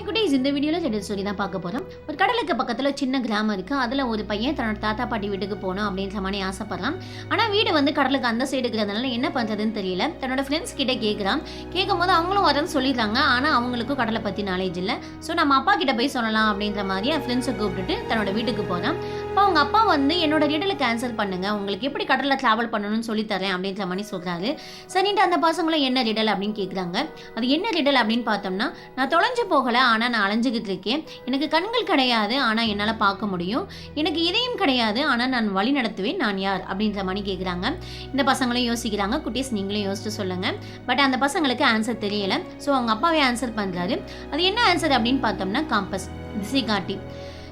குட்டீஸ், இந்த வீடியோவில் ரெண்டு ஸ்டோரி தான் பார்க்க போகிறோம். ஒரு கடலுக்கு பக்கத்தில் சின்ன கிராமம் இருக்குது. அதில் ஒரு பையன் தன்னோட தாத்தா பாட்டி வீட்டுக்கு போகணும் அப்படின்ற மாதிரி ஆசைப்படுறான். ஆனால் வீடு வந்து கடலுக்கு அந்த சைடு இருக்கிறதுனால என்ன பண்ணுறதுன்னு தெரியல. தன்னோட ஃப்ரெண்ட்ஸ் கிட்டே கேட்குறான். கேட்கும்போது அவங்களும் வரேன்னு சொல்லிடுறாங்க. ஆனால் அவங்களுக்கும் கடலை பற்றி நாலேஜ் இல்லை. ஸோ நம்ம அப்பா கிட்ட போய் சொல்லலாம் அப்படின்ற மாதிரி என் ஃப்ரெண்ட்ஸை கூப்பிட்டுட்டு தன்னோட வீட்டுக்கு போகிறான். அப்போ அவங்க அப்பா வந்து என்னோட ரிடலுக்கு ஆன்சர் பண்ணுங்க, உங்களுக்கு எப்படி கடலில் ட்ராவல் பண்ணணும்னு சொல்லித்தரேன் அப்படின்ற மாதிரி சொல்கிறாரு. சரின்ட்டு அந்த பசங்களும் என்ன ரிடல் அப்படின்னு கேட்குறாங்க. அது என்ன ரிடல் அப்படின்னு பார்த்தோம்னா, நான் தொலைஞ்சு போகலை, ஆனால் நான் அலைஞ்சிக்கிட்டு இருக்கேன். எனக்கு கண்கள் கிடையாது, ஆனால் என்னால் பார்க்க முடியும். எனக்கு இதயம் கிடையாது, ஆனால் நான் வழி நடத்துவேன். நான் யார் அப்படின்ற மாதிரி கேட்குறாங்க. இந்த பசங்களும் யோசிக்கிறாங்க. குட்டீஸ், நீங்களும் யோசிச்சு சொல்லுங்கள். பட் அந்த பசங்களுக்கு ஆன்சர் தெரியல. ஸோ அவங்க அப்பாவே ஆன்சர் பண்ணுறாரு. அது என்ன ஆன்சர் அப்படின்னு பார்த்தோம்னா, காம்பஸ், திசை காட்டி.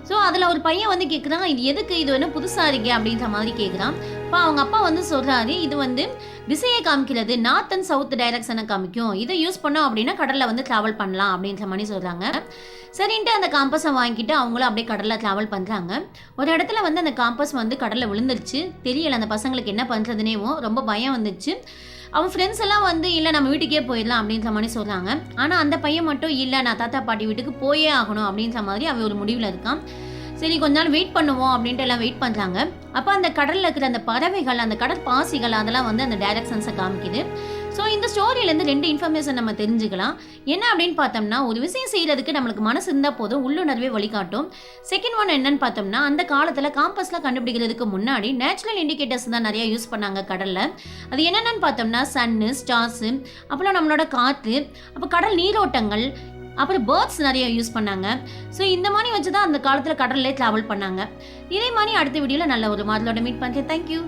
ஸோ அதில் ஒரு பையன் வந்து கேட்குறான், இது எதுக்கு, இது வந்து புதுசாக இருக்கே அப்படின்ற மாதிரி கேட்குறான். இப்போ அவங்க அப்பா வந்து சொல்கிறாரு, இது வந்து திசையை காமிக்கிறது, நார்த் அண்ட் சவுத் டைரக்ஷனை காமிக்கும். இதை யூஸ் பண்ணோம் அப்படின்னா கடலில் வந்து ட்ராவல் பண்ணலாம் அப்படின்ற மாதிரி சொல்கிறாங்க. சரின்ட்டு அந்த காம்பஸை வாங்கிட்டு அவங்களும் அப்படியே கடலில் ட்ராவல் பண்ணுறாங்க. ஒரு இடத்துல வந்து அந்த காம்பஸ் வந்து கடலில் விழுந்துருச்சு. தெரியலை அந்த பசங்களுக்கு என்ன பண்ணுறதுனேவும், ரொம்ப பயம் வந்துச்சு. அவன் ஃப்ரெண்ட்ஸ் எல்லாம் வந்து இல்லை நம்ம வீட்டுக்கே போயிடலாம் அப்படின்ற மாதிரி சொல்கிறாங்க. ஆனால் அந்த பையன் மட்டும் இல்லை, நான் தாத்தா பாட்டி வீட்டுக்கு போயே ஆகணும் அப்படின்ற மாதிரி அவன் ஒரு முடிவில் இருக்கான். சரி, கொஞ்ச நாள் வெயிட் பண்ணுவோம் அப்படின்ட்டு எல்லாம் வெயிட் பண்ணுறாங்க. அப்போ அந்த கடலில் இருக்கிற அந்த பறவைகள், அந்த கடற்பாசிகள், அதெல்லாம் வந்து அந்த டைரக்ஷன்ஸை காமிக்குது. ஸோ இந்த ஸ்டோரியிலேருந்து ரெண்டு இன்ஃபர்மேஷன் நம்ம தெரிஞ்சுக்கலாம். என்ன அப்படின்னு பார்த்தோம்னா, ஒரு விஷயம் செய்கிறதுக்கு நம்மளுக்கு மனசு இருந்தால் போதும், உள்ளுணர்வே வழிகாட்டும். செகண்ட் ஒன் என்னன்னு பார்த்தோம்னா, அந்த காலத்தில் காம்பஸ்லாம் கண்டுபிடிக்கிறதுக்கு முன்னாடி நேச்சுரல் இண்டிகேட்டர்ஸ் தான் நிறையா யூஸ் பண்ணாங்க கடலில். அது என்னென்னு பார்த்தோம்னா, சன்னு, ஸ்டார்ஸு, அப்புறம் நம்மளோட காற்று, அப்போ கடல் நீரோட்டங்கள், அப்புறம் பேர்ட்ஸ் நிறைய யூஸ் பண்ணாங்க. ஸோ இந்த மாதிரி வச்சு தான் அந்த காலத்தில் கடல்லே ட்ராவல் பண்ணாங்க. இதே மாதிரி அடுத்த வீடியோவில் நல்ல ஒரு மாடலோட மீட் பண்ணுறேன். தேங்க்யூ.